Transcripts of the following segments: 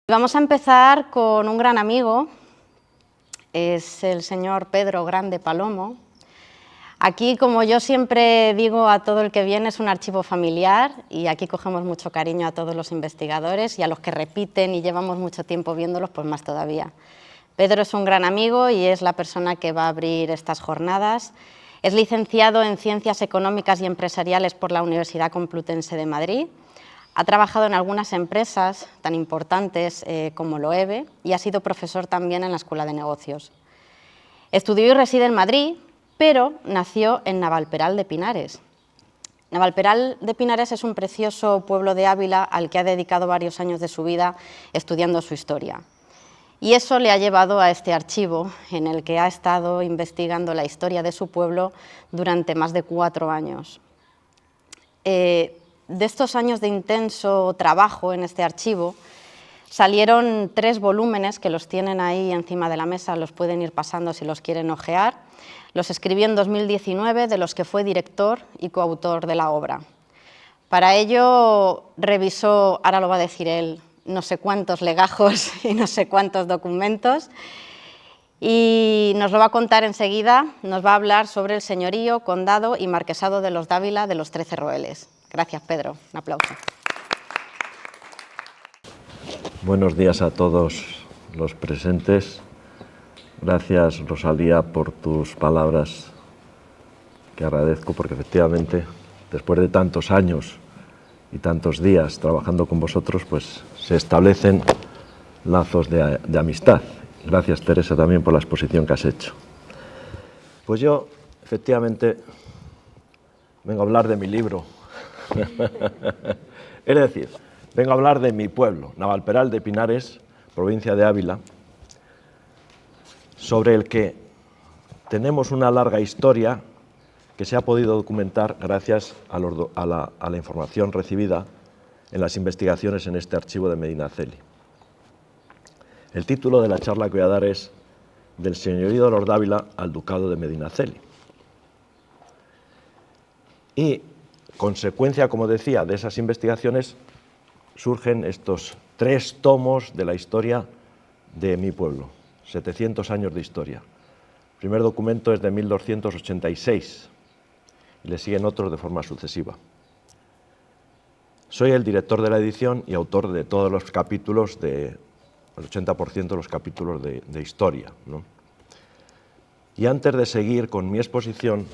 Vamos a empezar con un gran amigo, es el señor Pedro Grande Palomo. Aquí, como yo siempre digo a todo el que viene, es un archivo familiar y aquí cogemos mucho cariño a todos los investigadores y a los que repiten y llevamos mucho tiempo viéndolos, pues más todavía. Pedro es un gran amigo y es la persona que va a abrir estas jornadas. Es licenciado en Ciencias Económicas y Empresariales por la Universidad Complutense de Madrid. Ha trabajado en algunas empresas tan importantes como Loewe y ha sido profesor también en la Escuela de Negocios. Estudió y reside en Madrid, pero nació en Navalperal de Pinares. Navalperal de Pinares es un precioso pueblo de Ávila al que ha dedicado varios años de su vida estudiando su historia. Y eso le ha llevado a este archivo en el que ha estado investigando la historia de su pueblo durante más de 4 años. De estos años de intenso trabajo en este archivo, salieron 3 volúmenes que los tienen ahí encima de la mesa, los pueden ir pasando si los quieren ojear. Los escribió en 2019, de los que fue director y coautor de la obra. Para ello revisó, ahora lo va a decir él, no sé cuántos legajos y no sé cuántos documentos, y nos lo va a contar enseguida. Nos va a hablar sobre el señorío, condado y marquesado de los Dávila de los 13 Roeles. Gracias, Pedro. Un aplauso. Buenos días a todos los presentes. Gracias, Rosalía, por tus palabras, que agradezco, porque efectivamente, después de tantos años y tantos días trabajando con vosotros, pues se establecen lazos de amistad. Gracias, Teresa, también por la exposición que has hecho. Pues yo, efectivamente, vengo a hablar de mi libro. Es decir, vengo a hablar de mi pueblo, Navalperal de Pinares, provincia de Ávila, sobre el que tenemos una larga historia que se ha podido documentar gracias a la información recibida en las investigaciones en este archivo de Medinaceli. El título de la charla que voy a dar es Del señorío de los Dávila al ducado de Medinaceli. Y, consecuencia, como decía, de esas investigaciones, surgen estos 3 tomos de la historia de mi pueblo, 700 años de historia. El primer documento es de 1286 y le siguen otros de forma sucesiva. Soy el director de la edición y autor de todos los capítulos, el 80% de los capítulos de historia, ¿no? Y antes de seguir con mi exposición,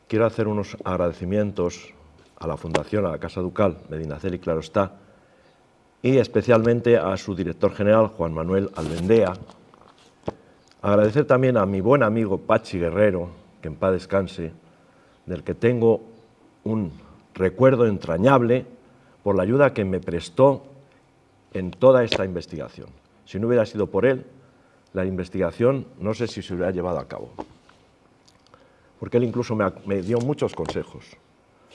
quiero hacer unos agradecimientos a la Fundación, a la Casa Ducal, Medinaceli, claro está, y especialmente a su director general, Juan Manuel Albendea. Agradecer también a mi buen amigo Pachi Guerrero, que en paz descanse, del que tengo un recuerdo entrañable por la ayuda que me prestó en toda esta investigación. Si no hubiera sido por él, la investigación no sé si se hubiera llevado a cabo. Porque él incluso me dio muchos consejos,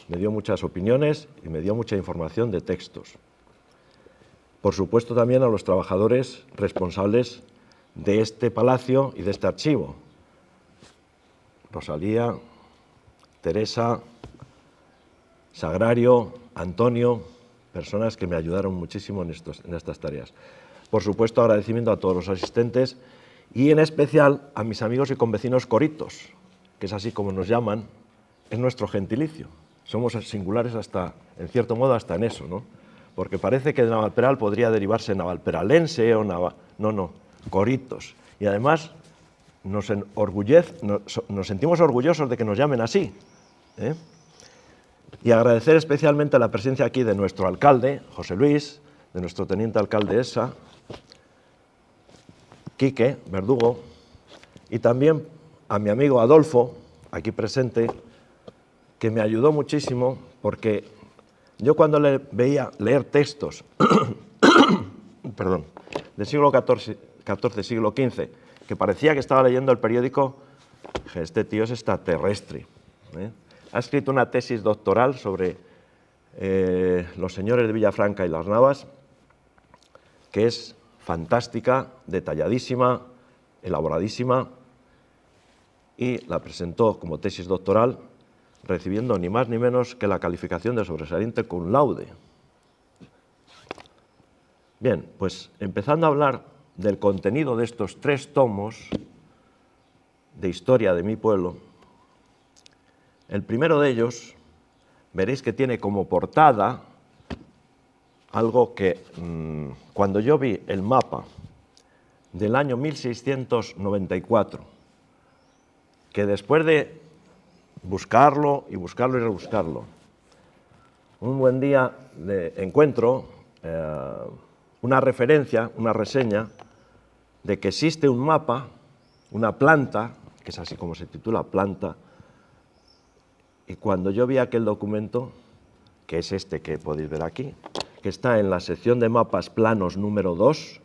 me dio muchas opiniones y me dio mucha información de textos. Por supuesto, también a los trabajadores responsables de este palacio y de este archivo. Rosalía, Teresa, Sagrario, Antonio, personas que me ayudaron muchísimo en estas tareas. Por supuesto, agradecimiento a todos los asistentes y en especial a mis amigos y convecinos coritos, que es así como nos llaman, es nuestro gentilicio. Somos singulares hasta, en cierto modo, hasta en eso, ¿no? Porque parece que de Navalperal podría derivarse navalperalense o no, coritos. Y además nos sentimos orgullosos de que nos llamen así, ¿eh? Y agradecer especialmente la presencia aquí de nuestro alcalde, José Luis, de nuestro teniente alcalde Esa, Quique Verdugo, y también a mi amigo Adolfo, aquí presente, que me ayudó muchísimo, porque yo cuando le veía leer textos perdón, del siglo XIV, siglo XV, que parecía que estaba leyendo el periódico, dije, este tío es extraterrestre, ¿eh? Ha escrito una tesis doctoral sobre los señores de Villafranca y Las Navas, que es fantástica, detalladísima, elaboradísima, y la presentó como tesis doctoral, recibiendo ni más ni menos que la calificación de sobresaliente cum laude. Bien, pues empezando a hablar del contenido de estos 3 tomos de historia de mi pueblo, el primero de ellos veréis que tiene como portada algo que cuando yo vi el mapa del año 1694, que después de buscarlo y buscarlo y rebuscarlo, un buen día encuentro una referencia, una reseña de que existe un mapa, una planta, que es así como se titula, planta, y cuando yo vi aquel documento, que es este que podéis ver aquí, que está en la sección de mapas planos número 2,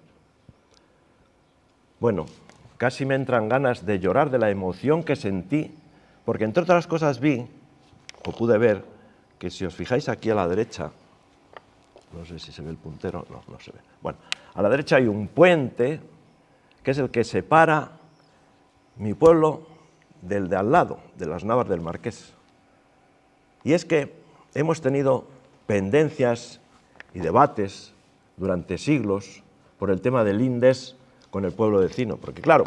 bueno, casi me entran ganas de llorar de la emoción que sentí, porque entre otras cosas vi, o pude ver, que si os fijáis aquí a la derecha, no sé si se ve el puntero, no se ve. Bueno, a la derecha hay un puente, que es el que separa mi pueblo del de al lado, de las Navas del Marqués. Y es que hemos tenido pendencias y debates durante siglos por el tema del lindes con el pueblo vecino, porque claro,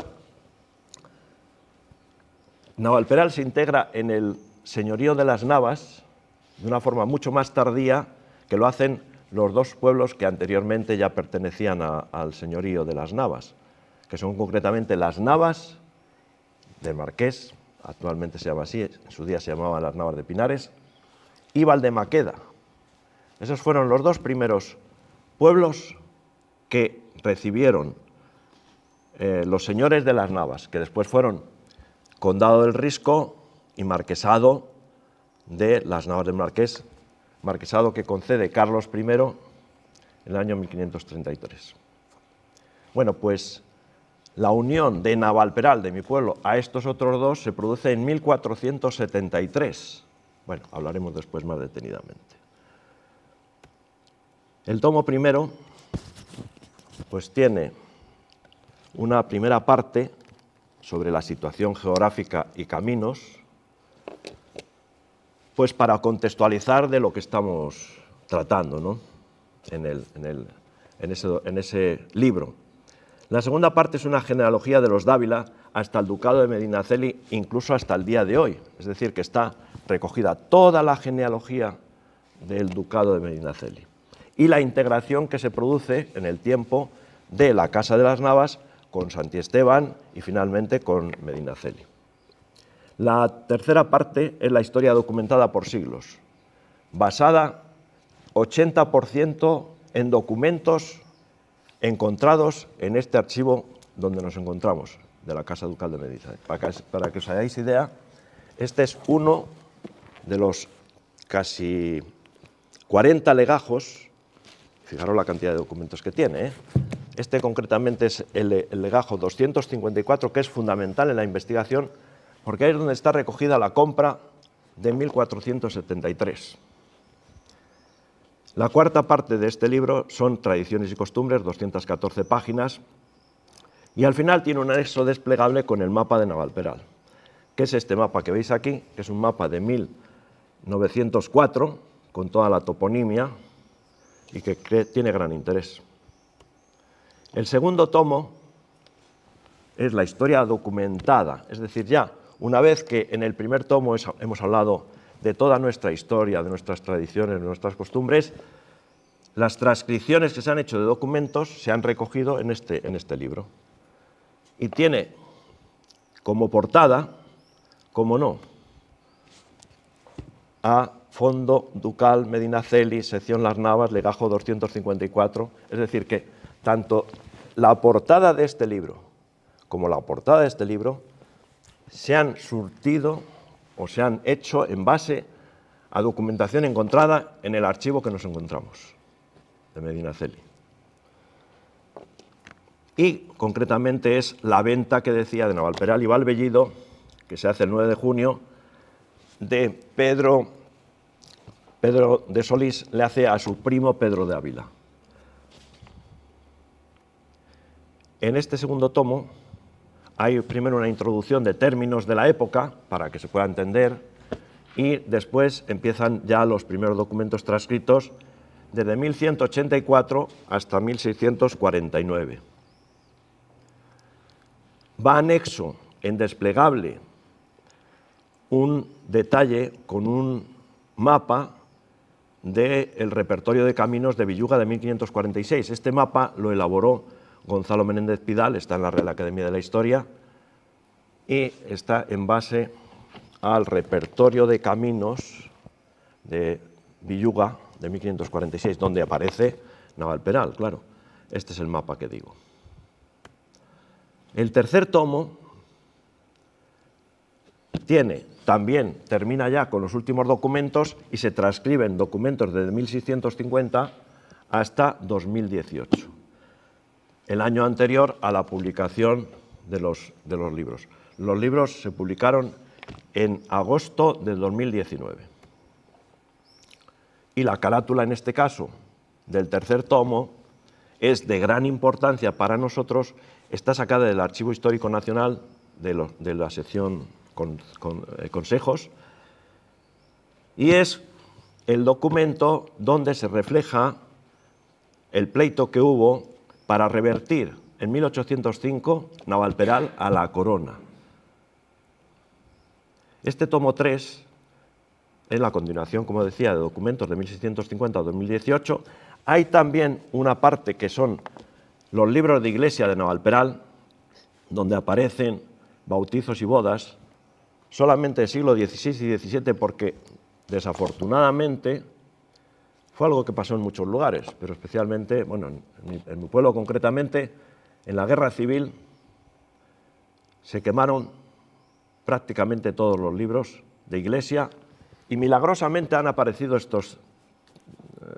Navalperal se integra en el señorío de las Navas de una forma mucho más tardía que lo hacen los 2 pueblos que anteriormente ya pertenecían al señorío de las Navas, que son concretamente las Navas del Marqués, actualmente se llama así, en su día se llamaban las Navas de Pinares, y Valdemaqueda. Esos fueron los 2 primeros pueblos que recibieron los señores de las Navas, que después fueron Condado del Risco y Marquesado de las Navas del Marqués, marquesado que concede Carlos I en el año 1533. Bueno, pues la unión de Navalperal, de mi pueblo, a estos otros 2 se produce en 1473. Bueno, hablaremos después más detenidamente. El tomo primero, pues tiene una primera parte sobre la situación geográfica y caminos, pues para contextualizar de lo que estamos tratando, ¿no? en ese libro. La segunda parte es una genealogía de los Dávila hasta el ducado de Medinaceli, incluso hasta el día de hoy, es decir, que está recogida toda la genealogía del ducado de Medinaceli y la integración que se produce en el tiempo de la Casa de las Navas con Santiesteban y finalmente con Medinaceli. La tercera parte es la historia documentada por siglos, basada 80% en documentos encontrados en este archivo donde nos encontramos, de la Casa Ducal de Medinaceli. Para que os hagáis idea, este es uno de los casi 40 legajos, fijaros la cantidad de documentos que tiene, Este concretamente es el legajo 254, que es fundamental en la investigación, porque ahí es donde está recogida la compra de 1473. La cuarta parte de este libro son Tradiciones y Costumbres, 214 páginas, y al final tiene un anexo desplegable con el mapa de Navalperal, que es este mapa que veis aquí, que es un mapa de 1904, con toda la toponimia, y que tiene gran interés. El segundo tomo es la historia documentada, es decir, ya una vez que en el primer tomo hemos hablado de toda nuestra historia, de nuestras tradiciones, de nuestras costumbres, las transcripciones que se han hecho de documentos se han recogido en este libro. Y tiene como portada, como no, a Fondo Ducal Medinaceli, sección Las Navas, legajo 254, es decir, que tanto la portada de este libro como la portada de este libro se han surtido o se han hecho en base a documentación encontrada en el archivo que nos encontramos, de Medinaceli. Y concretamente es la venta que decía de Navalperal y Valbellido, que se hace el 9 de junio, de Pedro de Solís, le hace a su primo Pedro de Ávila. En este segundo tomo hay primero una introducción de términos de la época, para que se pueda entender, y después empiezan ya los primeros documentos transcritos desde 1184 hasta 1649. Va anexo en desplegable un detalle con un mapa del repertorio de caminos de Villuga de 1546. Este mapa lo elaboró Gonzalo Menéndez Pidal, está en la Real Academia de la Historia y está en base al repertorio de caminos de Villuga de 1546, donde aparece Navalperal, claro. Este es el mapa que digo. El tercer tomo termina ya con los últimos documentos y se transcriben documentos desde 1650 hasta 2018, el año anterior a la publicación de los libros. Los libros se publicaron en agosto del 2019. Y la carátula, en este caso, del tercer tomo, es de gran importancia para nosotros. Está sacada del Archivo Histórico Nacional de la sección consejos, y es el documento donde se refleja el pleito que hubo para revertir en 1805 Navalperal a la corona. Este tomo 3 es la continuación, como decía, de documentos de 1650 a 2018. Hay también una parte que son los libros de iglesia de Navalperal, donde aparecen bautizos y bodas, solamente del siglo XVI y XVII, porque desafortunadamente fue algo que pasó en muchos lugares, pero especialmente, bueno, en mi pueblo concretamente, en la Guerra Civil se quemaron prácticamente todos los libros de iglesia y milagrosamente han aparecido estos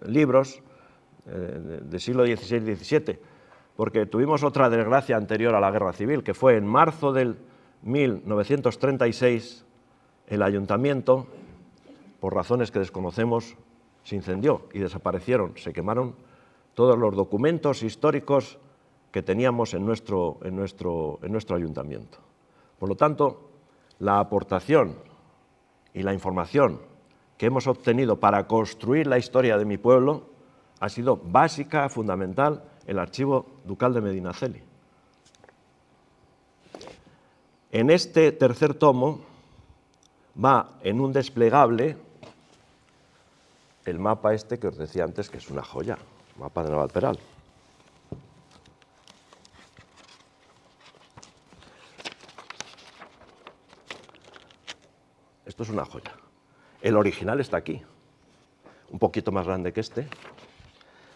libros del siglo XVI y XVII, porque tuvimos otra desgracia anterior a la Guerra Civil, que fue en marzo del 1936, el ayuntamiento, por razones que desconocemos, se incendió y desaparecieron, se quemaron todos los documentos históricos que teníamos en nuestro ayuntamiento. Por lo tanto, la aportación y la información que hemos obtenido para construir la historia de mi pueblo ha sido básica, fundamental, en el Archivo Ducal de Medinaceli. En este tercer tomo va en un desplegable el mapa este que os decía antes, que es una joya, mapa de Navalperal. Esto es una joya. El original está aquí, un poquito más grande que este,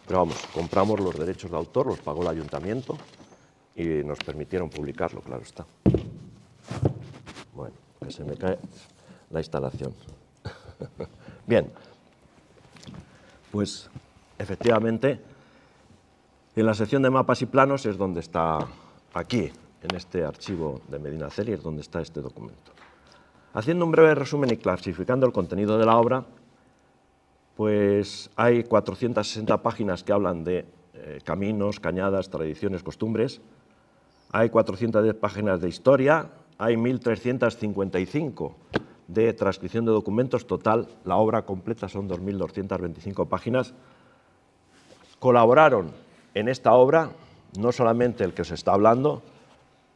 pero vamos, compramos los derechos de autor, los pagó el ayuntamiento y nos permitieron publicarlo, claro está. Bueno, que se me cae la instalación. Bien, pues efectivamente en la sección de mapas y planos es donde está, aquí, en este archivo de Medinaceli, es donde está este documento. Haciendo un breve resumen y clasificando el contenido de la obra, pues hay 460 páginas que hablan de caminos, cañadas, tradiciones, costumbres. Hay 410 páginas de historia, hay 1.355 de transcripción de documentos. Total, la obra completa son 2.225 páginas. Colaboraron en esta obra no solamente el que se está hablando,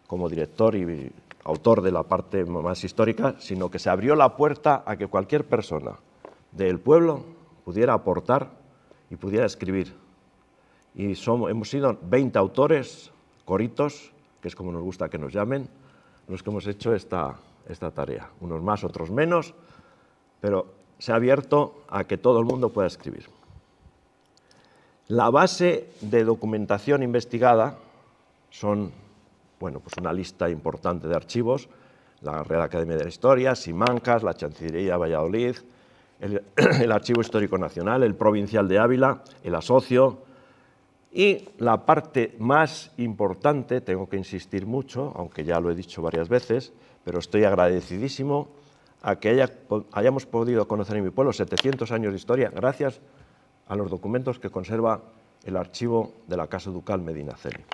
como director y autor de la parte más histórica, sino que se abrió la puerta a que cualquier persona del pueblo pudiera aportar y pudiera escribir. Y hemos sido 20 autores, coritos, que es como nos gusta que nos llamen, los que hemos hecho esta tarea. Unos más, otros menos, pero se ha abierto a que todo el mundo pueda escribir. La base de documentación investigada son, bueno, pues una lista importante de archivos, la Real Academia de la Historia, Simancas, la Chancillería de Valladolid, el Archivo Histórico Nacional, el Provincial de Ávila, el Asocio, y la parte más importante, tengo que insistir mucho, aunque ya lo he dicho varias veces, pero estoy agradecidísimo a que hayamos podido conocer en mi pueblo 700 años de historia gracias a los documentos que conserva el archivo de la Casa Ducal Medinaceli.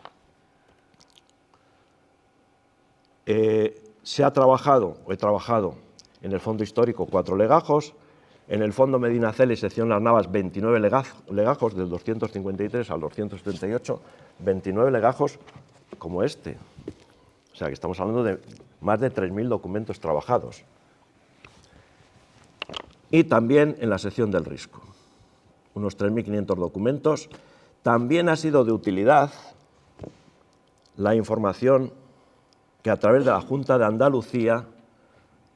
He trabajado en el Fondo Histórico 4 legajos En el fondo Medinaceli, sección Las Navas, 29 legajos, del 253 al 278, 29 legajos como este. O sea, que estamos hablando de más de 3.000 documentos trabajados. Y también en la sección del Risco, unos 3.500 documentos. También ha sido de utilidad la información que a través de la Junta de Andalucía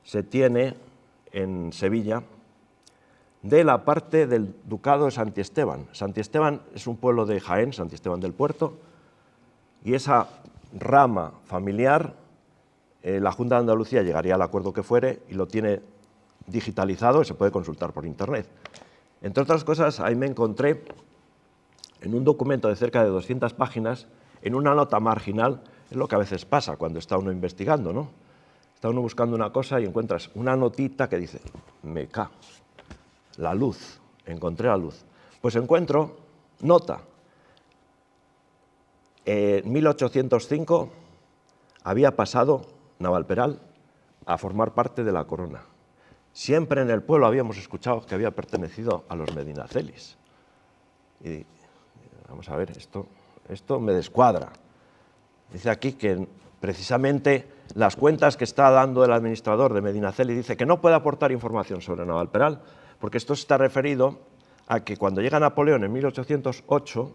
se tiene en Sevilla de la parte del Ducado de Santiesteban. Santiesteban es un pueblo de Jaén, Santiesteban del Puerto, y esa rama familiar, la Junta de Andalucía llegaría al acuerdo que fuere y lo tiene digitalizado y se puede consultar por internet. Entre otras cosas, ahí me encontré en un documento de cerca de 200 páginas, en una nota marginal, es lo que a veces pasa cuando está uno investigando, ¿no? Está uno buscando una cosa y encuentras una notita que dice, me ca, la luz, encontré la luz. Pues encuentro, nota, en 1805 había pasado Navalperal a formar parte de la corona. Siempre en el pueblo habíamos escuchado que había pertenecido a los Medinacelis. Y vamos a ver, esto me descuadra. Dice aquí que precisamente las cuentas que está dando el administrador de Medinaceli dice que no puede aportar información sobre Navalperal, porque esto está referido a que cuando llega Napoleón en 1808,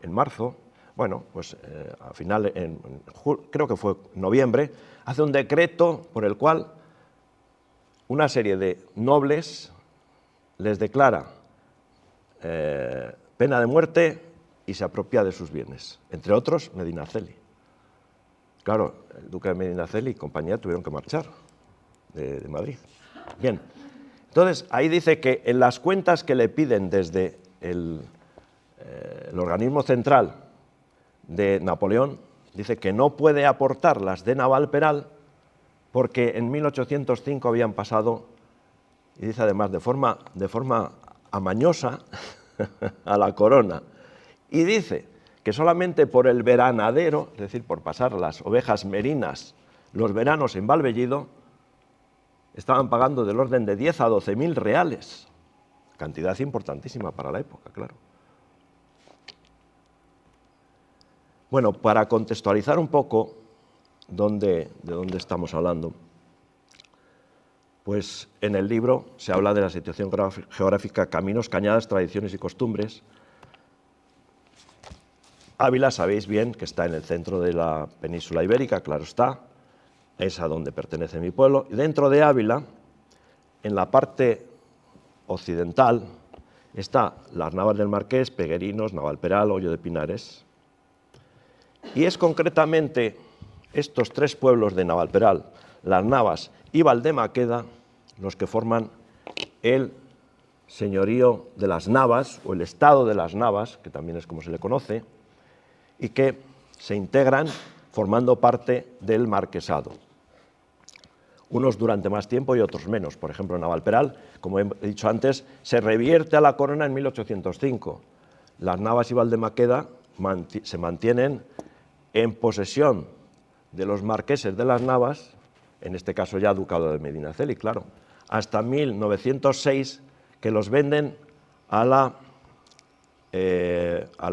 en marzo, bueno, pues al final, creo que fue noviembre, hace un decreto por el cual una serie de nobles les declara pena de muerte y se apropia de sus bienes, entre otros Medinaceli. Claro, el duque de Medinaceli y compañía tuvieron que marchar de Madrid. Bien, entonces ahí dice que en las cuentas que le piden desde el organismo central de Napoleón, dice que no puede aportar las de Navalperal porque en 1805 habían pasado, y dice además de forma amañosa, a la corona. Y dice que solamente por el veranadero, es decir, por pasar las ovejas merinas los veranos en Valvellido, estaban pagando del orden de 10 a 12.000 reales. Cantidad importantísima para la época, claro. Bueno, para contextualizar un poco de dónde estamos hablando, pues en el libro se habla de la situación geográfica, caminos, cañadas, tradiciones y costumbres. Ávila, sabéis bien que está en el centro de la península ibérica, claro está, es a donde pertenece mi pueblo. Y dentro de Ávila, en la parte occidental, está Las Navas del Marqués, Peguerinos, Navalperal, Hoyo de Pinares. Y es concretamente estos tres pueblos de Navalperal, Las Navas y Valdemaqueda, los que forman el señorío de las Navas, o el estado de las Navas, que también es como se le conoce, y que se integran formando parte del marquesado. Unos durante más tiempo y otros menos. Por ejemplo, Navalperal, como he dicho antes, se revierte a la corona en 1805. Las Navas y Valdemaqueda se mantienen en posesión de los marqueses de las Navas, en este caso ya Ducado de Medinaceli, claro, hasta 1906, que los venden a la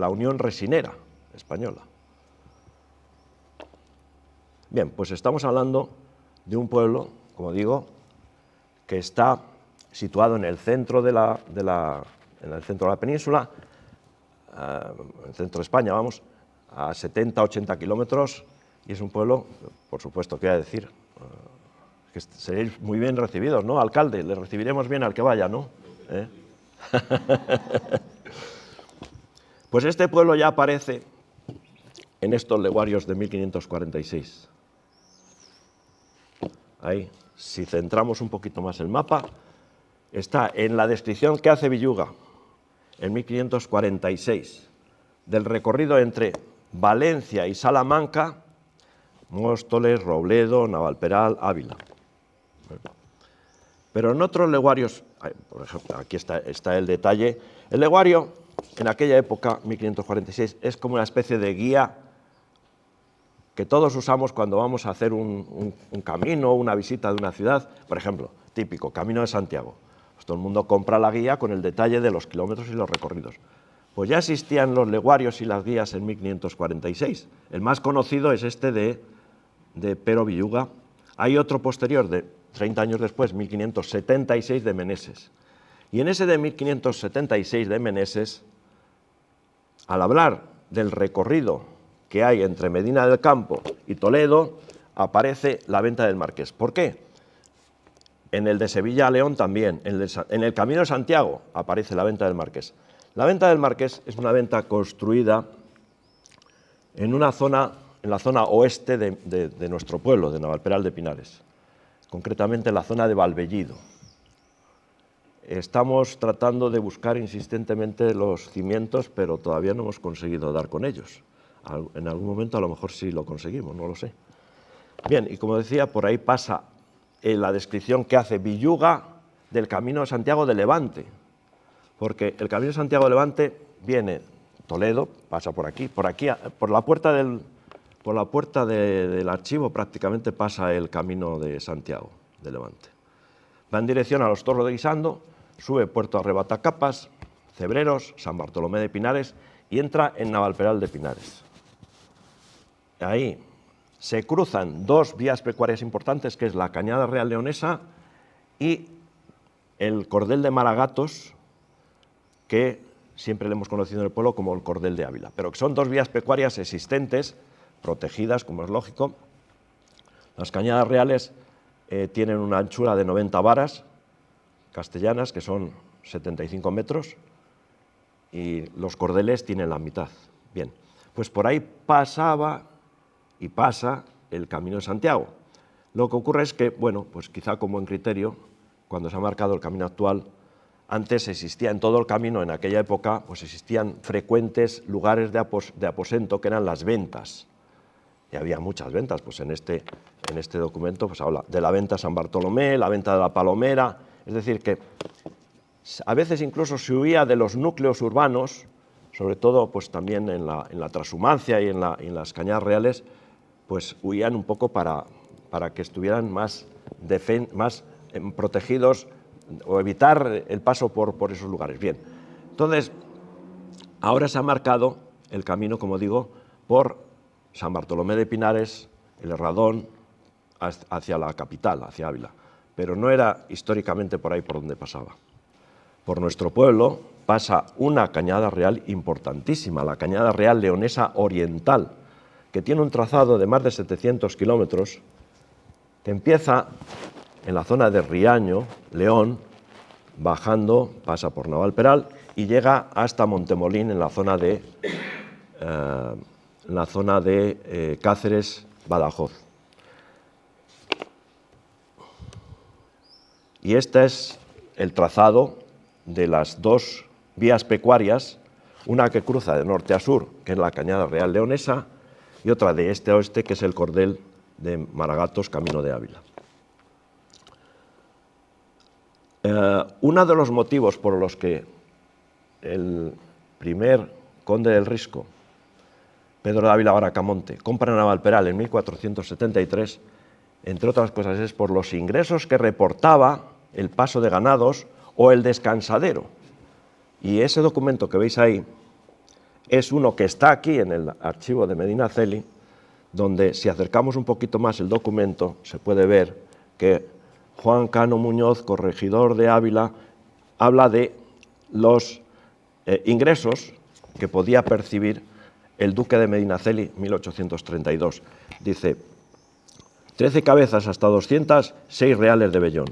Unión Resinera Española. Bien, pues estamos hablando de un pueblo, como digo, que está situado en el centro de la península, en el centro de España, vamos, a 70-80 kilómetros, y es un pueblo, por supuesto, que voy a decir, que seréis muy bien recibidos, ¿no, alcalde? Le recibiremos bien al que vaya, ¿no? Pues este pueblo ya aparece en estos leguarios de 1546. Ahí, si centramos un poquito más el mapa, está en la descripción que hace Villuga en 1546 del recorrido entre Valencia y Salamanca, Móstoles, Robledo, Navalperal, Ávila. Pero en otros leguarios, por ejemplo, aquí está el detalle, el leguario en aquella época, 1546, es como una especie de guía que todos usamos cuando vamos a hacer un camino, una visita de una ciudad, por ejemplo, típico, Camino de Santiago. Pues todo el mundo compra la guía con el detalle de los kilómetros y los recorridos. Pues ya existían los leguarios y las guías en 1546. El más conocido es este de Pero Villuga. Hay otro posterior, de 30 años después, 1576, de Meneses. Y en ese de 1576 de Meneses, al hablar del recorrido que hay entre Medina del Campo y Toledo, aparece la venta del Marqués. ¿Por qué? En el de Sevilla a León también, en el Camino de Santiago aparece la venta del Marqués. La venta del Marqués es una venta construida en la zona oeste de nuestro pueblo, de Navalperal de Pinares, concretamente en la zona de Valvellido. Estamos tratando de buscar insistentemente los cimientos, pero todavía no hemos conseguido dar con ellos. En algún momento a lo mejor sí lo conseguimos, no lo sé. Bien, y como decía, por ahí pasa la descripción que hace Villuga del Camino de Santiago de Levante, porque el Camino de Santiago de Levante viene Toledo, pasa por aquí, por la puerta del archivo prácticamente pasa el Camino de Santiago de Levante. Va en dirección a los Torros de Guisando, sube Puerto Arrebatacapas, Cebreros, San Bartolomé de Pinares y entra en Navalperal de Pinares. Ahí se cruzan dos vías pecuarias importantes, que es la Cañada Real Leonesa y el Cordel de Maragatos, que siempre le hemos conocido en el pueblo como el Cordel de Ávila, pero que son dos vías pecuarias existentes, protegidas, como es lógico. Las Cañadas Reales tienen una anchura de 90 varas castellanas, que son 75 metros, y los cordeles tienen la mitad. Bien, pues por ahí pasaba y pasa el Camino de Santiago. Lo que ocurre es que, bueno, pues quizá con buen criterio, cuando se ha marcado el camino actual, antes existía en todo el camino, en aquella época, pues existían frecuentes lugares de aposento que eran las ventas. Y había muchas ventas, pues en este documento pues habla de la venta San Bartolomé, la venta de la Palomera, es decir, que a veces incluso se huía de los núcleos urbanos, sobre todo pues también en la Transhumancia y en las Cañadas Reales, pues huían un poco para que estuvieran más protegidos o evitar el paso por esos lugares. Bien, entonces, ahora se ha marcado el camino, como digo, por San Bartolomé de Pinares, el Herradón, hacia la capital, hacia Ávila, pero no era históricamente por ahí por donde pasaba. Por nuestro pueblo pasa una cañada real importantísima, la Cañada Real Leonesa Oriental, que tiene un trazado de más de 700 kilómetros, que empieza en la zona de Riaño, León, bajando, pasa por Navalperal y llega hasta Montemolín en la zona de Cáceres, Badajoz. Y este es el trazado de las dos vías pecuarias, una que cruza de norte a sur, que es la Cañada Real Leonesa, y otra de este a oeste, que es el Cordel de Maragatos, camino de Ávila. Uno de los motivos por los que el primer conde del Risco, Pedro de Ávila Bracamonte, compra Navalperal en 1473, entre otras cosas, es por los ingresos que reportaba el paso de ganados o el descansadero. Y ese documento que veis ahí es uno que está aquí en el archivo de Medinaceli, donde si acercamos un poquito más el documento se puede ver que Juan Cano Muñoz, corregidor de Ávila, habla de los ingresos que podía percibir el duque de Medinaceli en 1832. Dice, 13 cabezas hasta 200, 6 reales de vellón.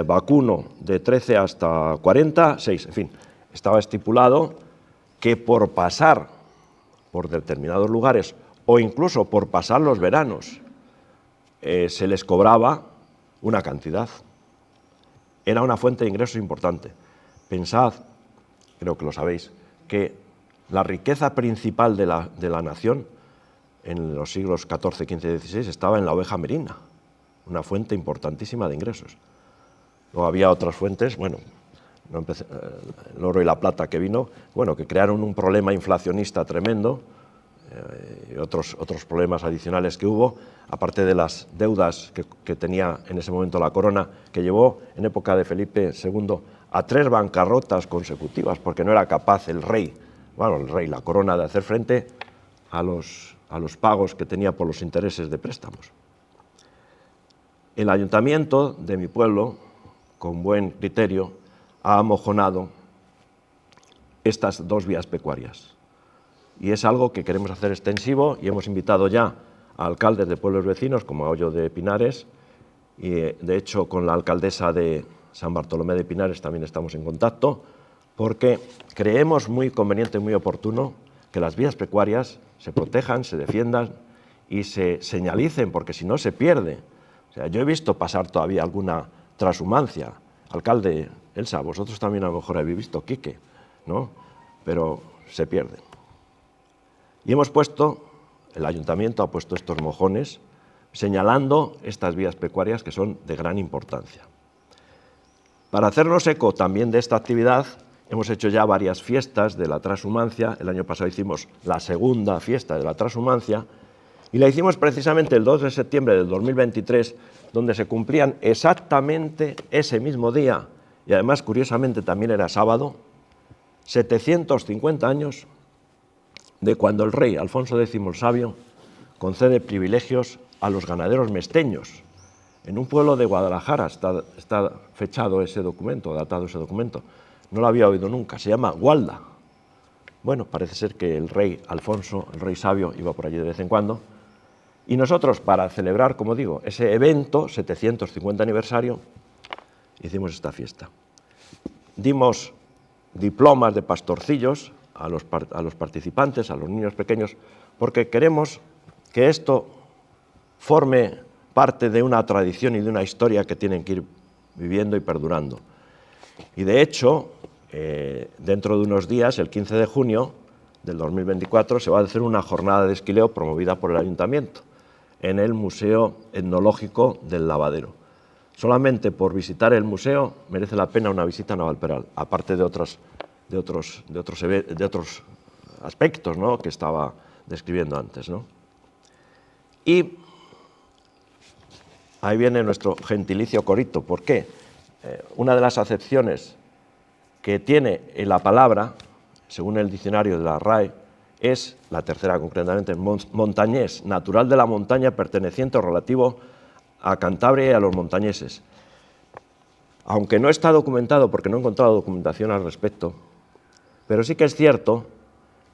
Vacuno de 13 hasta 40, 6. En fin, estaba estipulado que por pasar por determinados lugares o incluso por pasar los veranos se les cobraba una cantidad. Era una fuente de ingresos importante. Pensad, creo que lo sabéis, que la riqueza principal de la nación en los siglos XIV, XV y XVI estaba en la oveja merina, una fuente importantísima de ingresos. Luego había otras fuentes, bueno, el oro y la plata que vino, bueno, que crearon un problema inflacionista tremendo, y otros problemas adicionales que hubo, aparte de las deudas que tenía en ese momento la corona, que llevó en época de Felipe II a 3 bancarrotas consecutivas, porque no era capaz el rey, la corona, de hacer frente a los pagos que tenía por los intereses de préstamos. El ayuntamiento de mi pueblo, con buen criterio, ha amojonado estas 2 vías pecuarias. Y es algo que queremos hacer extensivo y hemos invitado ya a alcaldes de pueblos vecinos, como Ahollo de Pinares, y de hecho con la alcaldesa de San Bartolomé de Pinares también estamos en contacto, porque creemos muy conveniente y muy oportuno que las vías pecuarias se protejan, se defiendan y se señalicen, porque si no se pierde. O sea, yo he visto pasar todavía alguna transhumancia. Alcalde Elsa, vosotros también a lo mejor habéis visto, Quique, ¿no? Pero se pierde. Y el ayuntamiento ha puesto estos mojones señalando estas vías pecuarias que son de gran importancia. Para hacernos eco también de esta actividad, hemos hecho ya varias fiestas de la transhumancia. El año pasado hicimos la segunda fiesta de la transhumancia y la hicimos precisamente el 2 de septiembre del 2023, donde se cumplían exactamente ese mismo día, y además curiosamente también era sábado, 750 años de cuando el rey Alfonso X el Sabio concede privilegios a los ganaderos mesteños. En un pueblo de Guadalajara está fechado ese documento, datado ese documento. No lo había oído nunca, se llama Gualda. Bueno, parece ser que el rey Alfonso, el rey Sabio, iba por allí de vez en cuando. Y nosotros, para celebrar, como digo, ese evento, 750 aniversario, hicimos esta fiesta. Dimos diplomas de pastorcillos a los participantes, a los niños pequeños, porque queremos que esto forme parte de una tradición y de una historia que tienen que ir viviendo y perdurando. Y de hecho, dentro de unos días, el 15 de junio del 2024, se va a hacer una jornada de esquileo promovida por el ayuntamiento en el Museo Etnológico del Lavadero. Solamente por visitar el museo merece la pena una visita a Navalperal, aparte de otros aspectos, ¿no?, que estaba describiendo antes, ¿no? Y ahí viene nuestro gentilicio corito. ¿Por qué? Una de las acepciones que tiene en la palabra, según el diccionario de la RAE, es, la tercera concretamente, montañés, natural de la montaña, perteneciente o relativo a Cantabria y a los montañeses. Aunque no está documentado, porque no he encontrado documentación al respecto, pero sí que es cierto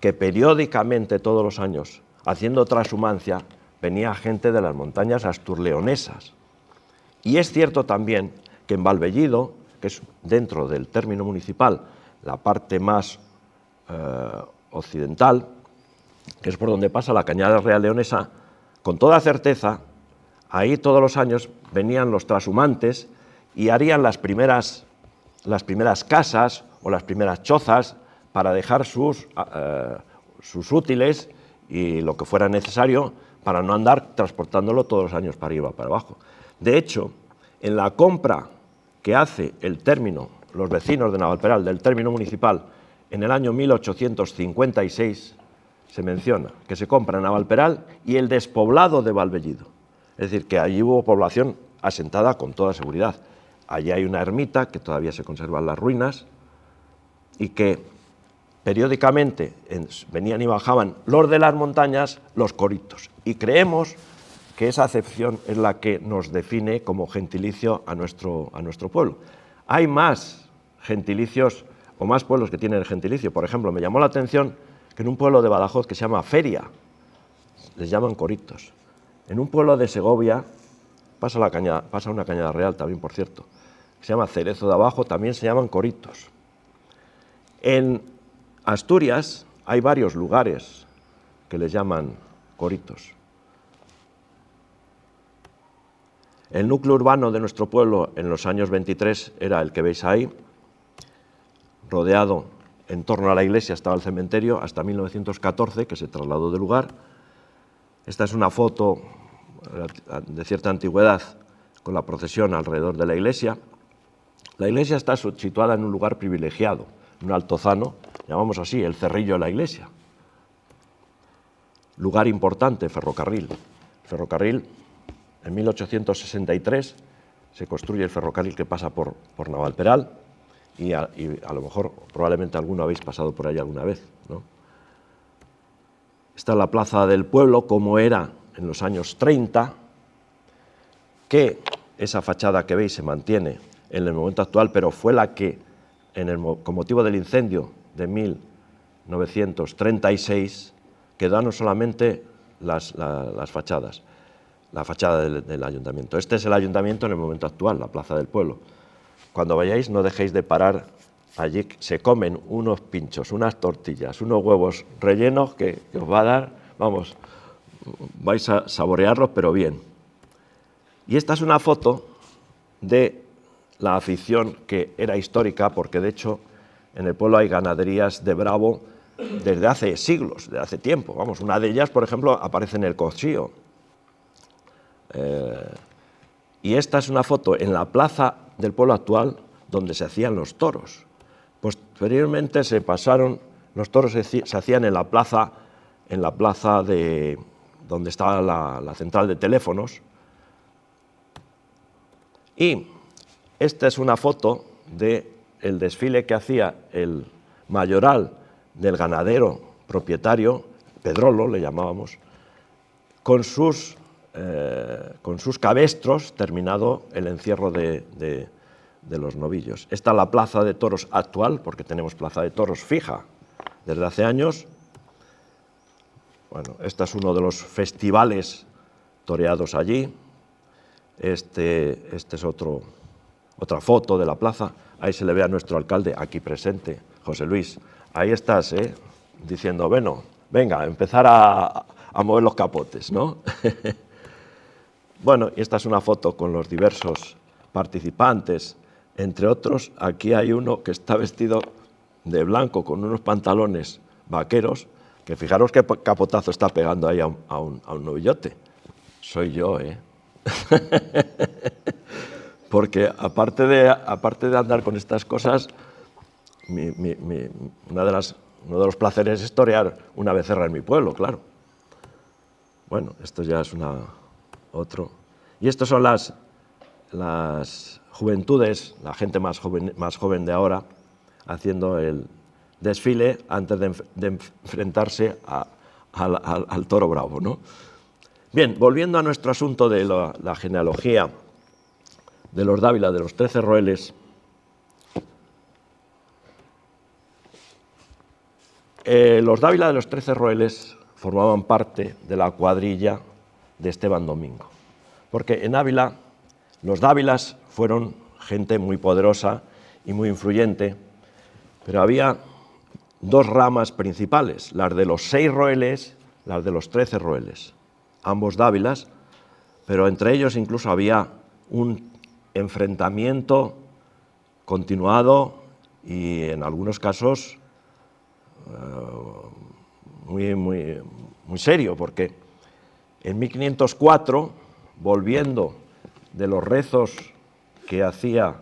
que periódicamente todos los años, haciendo transhumancia, venía gente de las montañas asturleonesas. Y es cierto también que en Valvellido, que es dentro del término municipal, la parte más occidental, que es por donde pasa la Cañada Real Leonesa, con toda certeza, ahí todos los años venían los transhumantes y harían las primeras casas o las primeras chozas para dejar sus útiles y lo que fuera necesario para no andar transportándolo todos los años para arriba o para abajo. De hecho, en la compra que hace el término, los vecinos de Navalperal, del término municipal, en el año 1856, se menciona que se compra Navalperal y el despoblado de Valvellido. Es decir, que allí hubo población asentada con toda seguridad. Allí hay una ermita que todavía se conservan las ruinas y que periódicamente venían y bajaban los de las montañas, los coritos. Y creemos que esa acepción es la que nos define como gentilicio a nuestro pueblo. Hay más gentilicios o más pueblos que tienen el gentilicio. Por ejemplo, me llamó la atención que en un pueblo de Badajoz que se llama Feria, les llaman coritos. En un pueblo de Segovia, pasa una cañada real también, por cierto, que se llama Cerezo de Abajo, también se llaman coritos. En Asturias hay varios lugares que les llaman coritos. El núcleo urbano de nuestro pueblo en los años 23 era el que veis ahí, rodeado en torno a la iglesia estaba el cementerio, hasta 1914, que se trasladó de lugar. Esta es una foto de cierta antigüedad con la procesión alrededor de la iglesia. La iglesia está situada en un lugar privilegiado, un altozano, llamamos así, el cerrillo de la iglesia. lugar importante, ferrocarril. Ferrocarril, en 1863 se construye el ferrocarril que pasa por Navalperal y a lo mejor, probablemente alguno habéis pasado por ahí alguna vez, ¿no? Está la plaza del pueblo, como era en los años 30, que esa fachada que veis se mantiene en el momento actual, pero fue la que, con motivo del incendio de 1936, quedaron solamente las fachadas, la fachada del ayuntamiento. Este es el ayuntamiento en el momento actual, la plaza del pueblo. Cuando vayáis, no dejéis de parar. Allí se comen unos pinchos, unas tortillas, unos huevos rellenos que os va a dar, vamos, vais a saborearlos, pero bien. Y esta es una foto de la afición que era histórica, porque de hecho en el pueblo hay ganaderías de bravo desde hace siglos, desde hace tiempo. Vamos, una de ellas, por ejemplo, aparece en el Cochío. Y esta es una foto en la plaza del pueblo actual, donde se hacían los toros. Posteriormente se pasaron, los toros se hacían en la plaza de donde estaba la central de teléfonos. Y esta es una foto del desfile que hacía el mayoral del ganadero propietario, Pedrolo le llamábamos, con sus cabestros, terminado el encierro de los novillos. Esta es la plaza de toros actual, porque tenemos plaza de toros fija desde hace años. Bueno, este es uno de los festivales toreados allí. Este es otra foto de la plaza. Ahí se le ve a nuestro alcalde, aquí presente, José Luis. Ahí estás, diciendo, bueno, venga, empezar a mover los capotes, ¿no? Bueno, y esta es una foto con los diversos participantes. Entre otros, aquí hay uno que está vestido de blanco con unos pantalones vaqueros, que fijaros qué capotazo está pegando ahí a un novillote. Soy yo, Porque aparte de andar con estas cosas, uno de los placeres es torear una becerra en mi pueblo, claro. Bueno, esto ya es otro. Y estos son las juventudes, la gente más joven de ahora, haciendo el desfile antes de enfrentarse al toro bravo, ¿no? Bien, volviendo a nuestro asunto de la genealogía de los Dávila, de los 13 roeles, los Dávila de los 13 roeles formaban parte de la cuadrilla de Esteban Domingo, porque en Ávila los Dávilas fueron gente muy poderosa y muy influyente, pero había dos ramas principales, las de los 6 roeles, las de los 13 roeles, ambos Dávilas, pero entre ellos incluso había un enfrentamiento continuado y en algunos casos muy serio, porque en 1504, volviendo de los rezos que hacía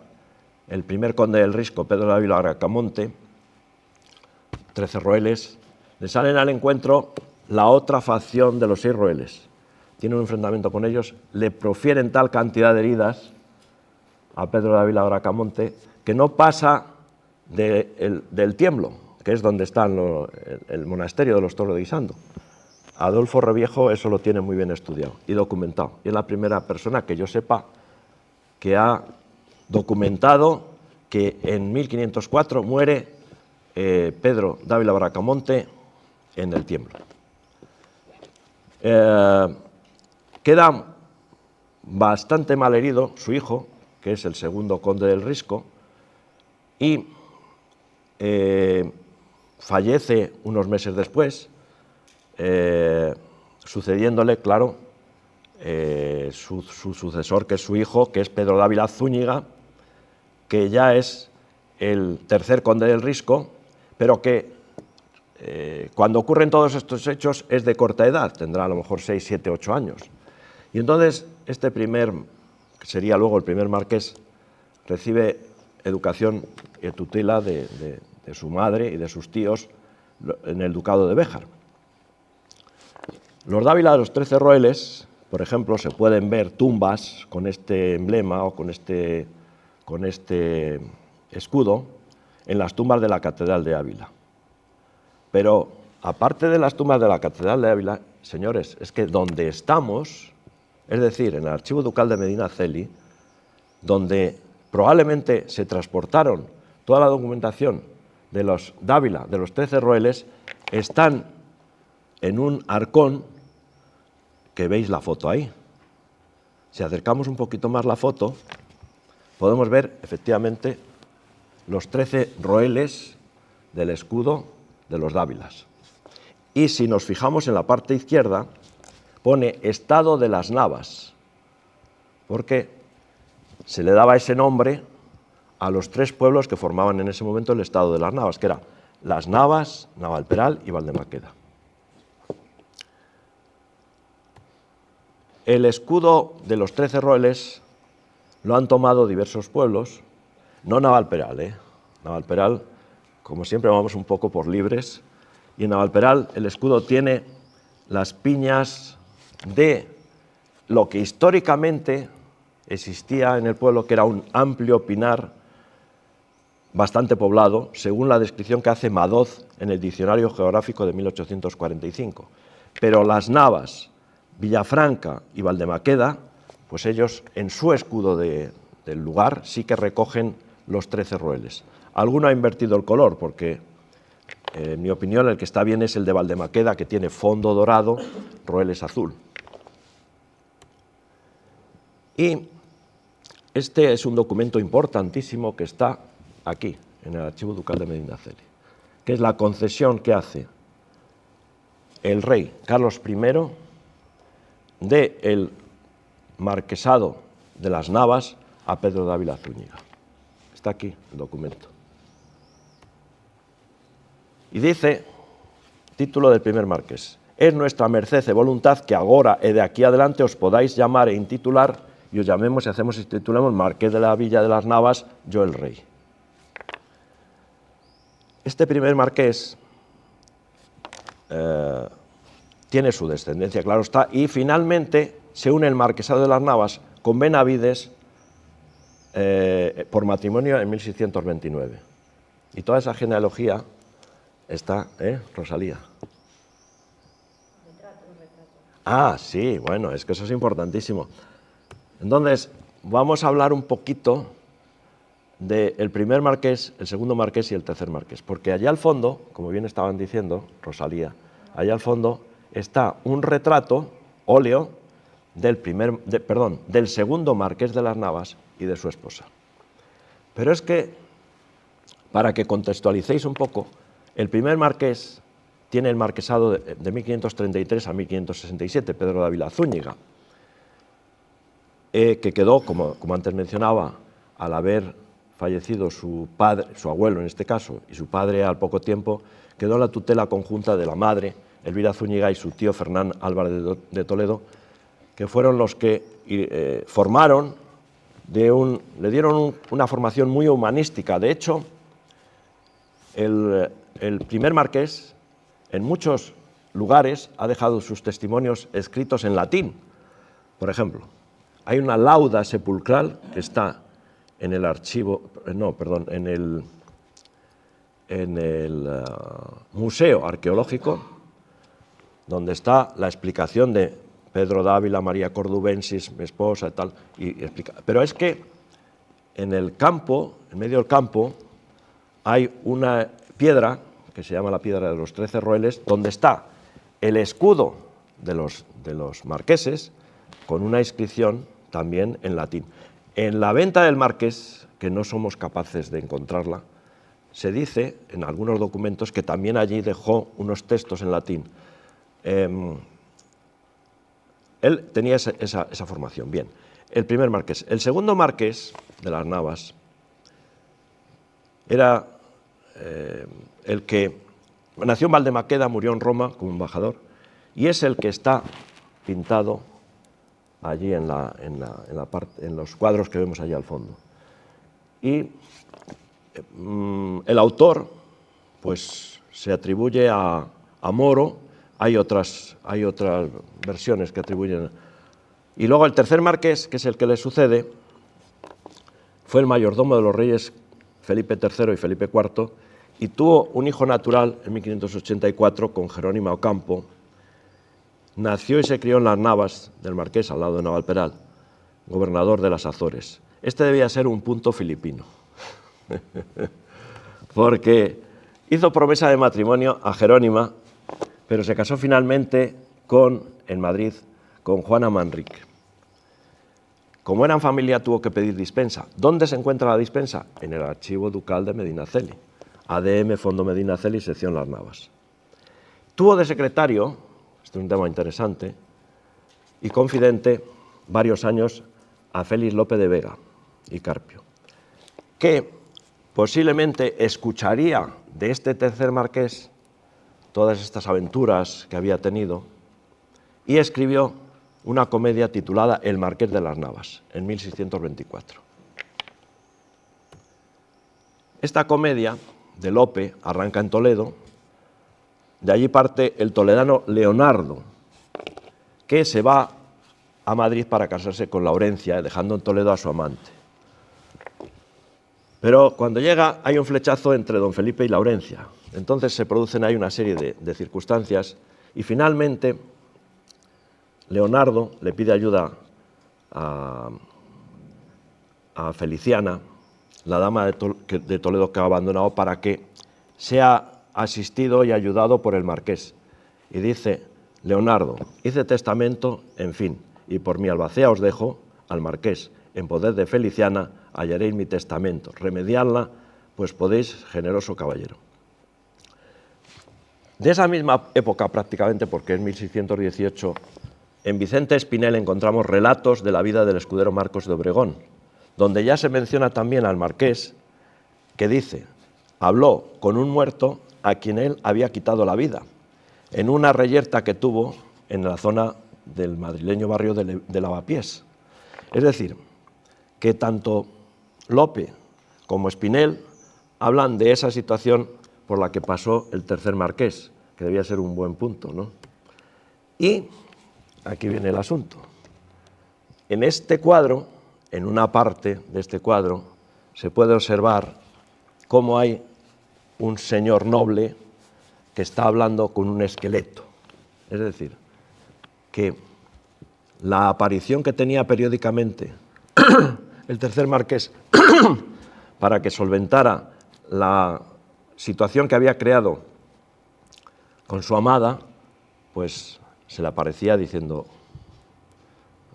el primer conde del Risco, Pedro de Ávila Bracamonte, 13 roeles, le salen al encuentro la otra facción de los 6 roeles. Tiene un enfrentamiento con ellos, le profieren tal cantidad de heridas a Pedro de Ávila Bracamonte que no pasa del Tiemblo, que es donde está el monasterio de los Toros de Guisando. Adolfo Reviejo eso lo tiene muy bien estudiado y documentado. Y es la primera persona que yo sepa que ha documentado que en 1504 muere Pedro de Ávila Bracamonte en el Tiemblo. Queda bastante mal herido su hijo, que es el segundo conde del Risco, y fallece unos meses después, sucediéndole, claro, su sucesor, que es su hijo, que es Pedro de Ávila Zúñiga, que ya es el tercer conde del Risco, pero que cuando ocurren todos estos hechos es de corta edad, tendrá a lo mejor 6, 7, 8 años. Y entonces este que sería luego el primer marqués, recibe educación y tutela de su madre y de sus tíos en el ducado de Béjar. Los Dávila de los 13 roeles, por ejemplo, se pueden ver tumbas con este emblema o con este escudo en las tumbas de la Catedral de Ávila. Pero aparte de las tumbas de la Catedral de Ávila, señores, es que donde estamos, es decir, en el Archivo Ducal de Medinaceli, donde probablemente se transportaron toda la documentación de los Dávila, de los 13 roeles, están en un arcón que veis la foto ahí. Si acercamos un poquito más la foto, podemos ver efectivamente los 13 roeles del escudo de los Dávilas. Y si nos fijamos en la parte izquierda, pone Estado de las Navas, porque se le daba ese nombre a los 3 pueblos que formaban en ese momento el Estado de las Navas, que eran Las Navas, Navalperal y Valdemaqueda. El escudo de los 13 roeles lo han tomado diversos pueblos, no Navalperal, Navalperal, como siempre, vamos un poco por libres, y en Navalperal el escudo tiene las piñas de lo que históricamente existía en el pueblo, que era un amplio pinar bastante poblado, según la descripción que hace Madoz en el Diccionario Geográfico de 1845. Pero Las Navas, Villafranca y Valdemaqueda, pues ellos en su escudo del lugar sí que recogen los 13 roeles. Alguno ha invertido el color porque, en mi opinión, el que está bien es el de Valdemaqueda, que tiene fondo dorado, roeles azul. Y este es un documento importantísimo que está aquí, en el Archivo Ducal de Medinaceli, que es la concesión que hace el rey Carlos I del marquesado de las Navas a Pedro de Ávila Zúñiga. Está aquí el documento. Y dice, título del primer marqués: es nuestra merced e voluntad que agora e de aquí adelante os podáis llamar e intitular, y os llamemos y hacemos y titulemos Marqués de la Villa de las Navas, yo el rey. Este primer marqués tiene su descendencia, claro está, y finalmente se une el marquesado de las Navas con Benavides por matrimonio en 1629. Y toda esa genealogía está, Rosalía. Ah, sí, bueno, es que eso es importantísimo. Entonces, vamos a hablar un poquito del primer marqués, el segundo marqués y el tercer marqués, porque allá al fondo, como bien estaban diciendo, Rosalía, allá al fondo está un retrato, óleo, del segundo marqués de las Navas y de su esposa. Pero es que, para que contextualicéis un poco, el primer marqués tiene el marquesado de 1533 a 1567, Pedro de Ávila Zúñiga, que quedó, como antes mencionaba, al haber fallecido su padre, su abuelo en este caso, y su padre al poco tiempo, quedó en la tutela conjunta de la madre, Elvira Zúñiga, y su tío Fernán Álvarez de Toledo, que fueron los que formaron, le dieron una formación muy humanística. De hecho, el primer marqués, en muchos lugares, ha dejado sus testimonios escritos en latín. Por ejemplo, hay una lauda sepulcral que está en el archivo, en el Museo Arqueológico, donde está la explicación de Pedro de Ávila, María Cordubensis, mi esposa y tal, pero es que en el campo, en medio del campo, hay una piedra que se llama la piedra de los 13 roeles, donde está el escudo de los marqueses con una inscripción también en latín. En la venta del marqués, que no somos capaces de encontrarla, se dice en algunos documentos que también allí dejó unos textos en latín. Él tenía esa formación. Bien, el primer marqués. El segundo marqués de las Navas era el que nació en Valdemaqueda, murió en Roma como embajador, y es el que está pintado allí en los cuadros que vemos allí al fondo. Y el autor pues se atribuye a Moro, hay otras versiones que atribuyen. Y luego el tercer marqués, que es el que le sucede, fue el mayordomo de los reyes Felipe III y Felipe IV, y tuvo un hijo natural en 1584 con Jerónima Ocampo. Nació y se crió en Las Navas del Marqués, al lado de Navalperal, gobernador de las Azores. Este debía ser un punto filipino, porque hizo promesa de matrimonio a Jerónima, pero se casó finalmente en Madrid con Juana Manrique. Como eran familia, tuvo que pedir dispensa. ¿Dónde se encuentra la dispensa? En el Archivo Ducal de Medinaceli, ADM Fondo Medinaceli, sección Las Navas. Tuvo de secretario, este es un tema interesante, y confidente varios años a Félix Lope de Vega y Carpio, que posiblemente escucharía de este tercer marqués todas estas aventuras que había tenido y escribió una comedia titulada El Marqués de las Navas, en 1624. Esta comedia de Lope arranca en Toledo, de allí parte el toledano Leonardo, que se va a Madrid para casarse con Laurencia, dejando en Toledo a su amante. Pero cuando llega hay un flechazo entre don Felipe y Laurencia. Entonces se producen ahí una serie de circunstancias y finalmente Leonardo le pide ayuda a Feliciana, la dama de Toledo que ha abandonado, para que sea asistido y ayudado por el marqués. Y dice Leonardo: hice testamento, en fin, y por mi albacea os dejo al marqués, en poder de Feliciana hallaréis mi testamento, remediadla, pues podéis, generoso caballero. De esa misma época prácticamente, porque es 1618, en Vicente Espinel encontramos relatos de la vida del escudero Marcos de Obregón, donde ya se menciona también al marqués, que dice: habló con un muerto a quien él había quitado la vida, en una reyerta que tuvo en la zona del madrileño barrio de Lavapiés. Es decir, que tanto Lope como Espinel hablan de esa situación por la que pasó el tercer marqués, que debía ser un buen punto, ¿no? Y aquí viene el asunto. En este cuadro, en una parte de este cuadro, se puede observar cómo hay un señor noble que está hablando con un esqueleto. Es decir, que la aparición que tenía periódicamente el tercer marqués para que solventara la situación que había creado con su amada, pues se le aparecía diciendo: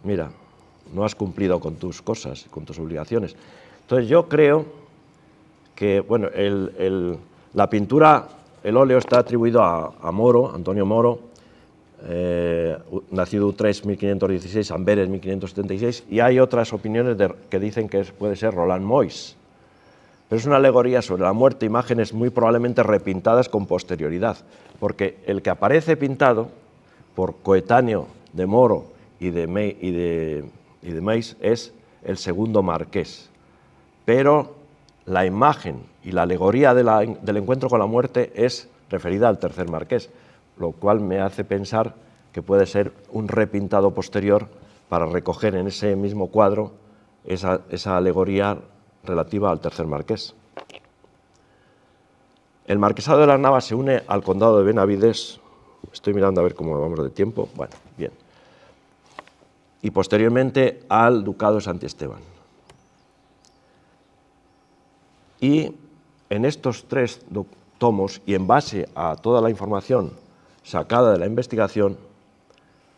mira, no has cumplido con tus cosas, con tus obligaciones. Entonces yo creo que, bueno, la pintura, el óleo está atribuido a Moro, Antonio Moro, nacido Utrecht 1516, Amberes 1576, y hay otras opiniones que dicen que puede ser Roland Moix. Pero es una alegoría sobre la muerte, imágenes muy probablemente repintadas con posterioridad, porque el que aparece pintado por coetáneo de Moro y de Meis es el segundo marqués. Pero la imagen y la alegoría del encuentro con la muerte es referida al tercer marqués, lo cual me hace pensar que puede ser un repintado posterior para recoger en ese mismo cuadro esa alegoría relativa al tercer marqués. El marquesado de las Navas se une al condado de Benavides. Estoy mirando a ver cómo vamos de tiempo. Bueno, bien. Y posteriormente al ducado de Santi Esteban. Y en estos tres tomos, y en base a toda la información sacada de la investigación,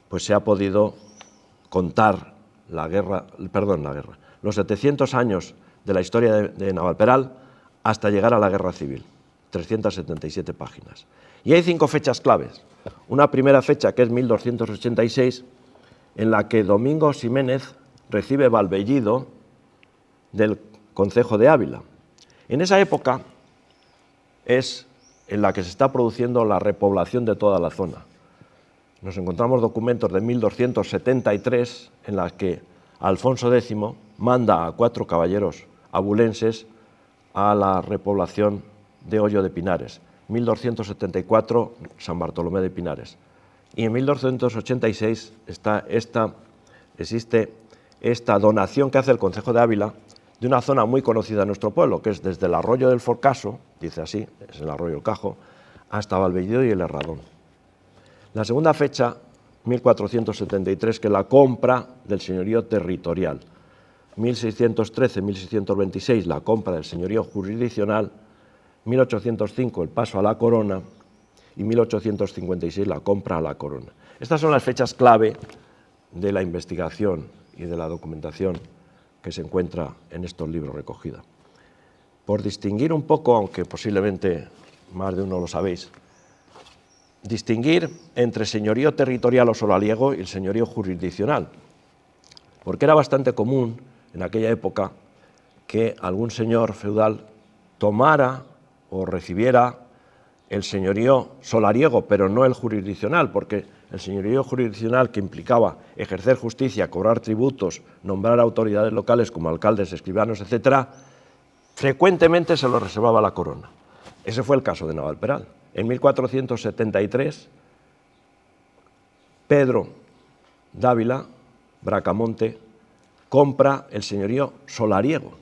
pues se ha podido contar los 700 años de la historia de Navalperal hasta llegar a la Guerra Civil, 377 páginas. Y hay 5 fechas claves. Una primera fecha, que es 1286, en la que Domingo Ximénez recibe Valvellido del concejo de Ávila. En esa época es en la que se está produciendo la repoblación de toda la zona. Nos encontramos documentos de 1273 en las que Alfonso X manda a 4 caballeros abulenses a la repoblación de Hoyo de Pinares. 1274, San Bartolomé de Pinares. y en 1286 existe esta donación que hace el Concejo de Ávila de una zona muy conocida en nuestro pueblo, que es desde el arroyo del Forcaso, dice así, es el arroyo del Cajo, hasta Valvellido y el Herradón. La segunda fecha, 1473, que es la compra del señorío territorial. 1613-1626, la compra del señorío jurisdiccional. 1805, el paso a la corona. Y 1856, la compra a la corona. Estas son las fechas clave de la investigación y de la documentación que se encuentra en estos libros recogida. Por distinguir un poco, aunque posiblemente más de uno lo sabéis, distinguir entre señorío territorial o solariego y el señorío jurisdiccional, porque era bastante común en aquella época que algún señor feudal tomara o recibiera el señorío solariego, pero no el jurisdiccional, porque el señorío jurisdiccional, que implicaba ejercer justicia, cobrar tributos, nombrar autoridades locales como alcaldes, escribanos, etc., frecuentemente se lo reservaba la corona. Ese fue el caso de Navalperal. En 1473, Pedro Dávila, Bracamonte, compra el señorío solariego,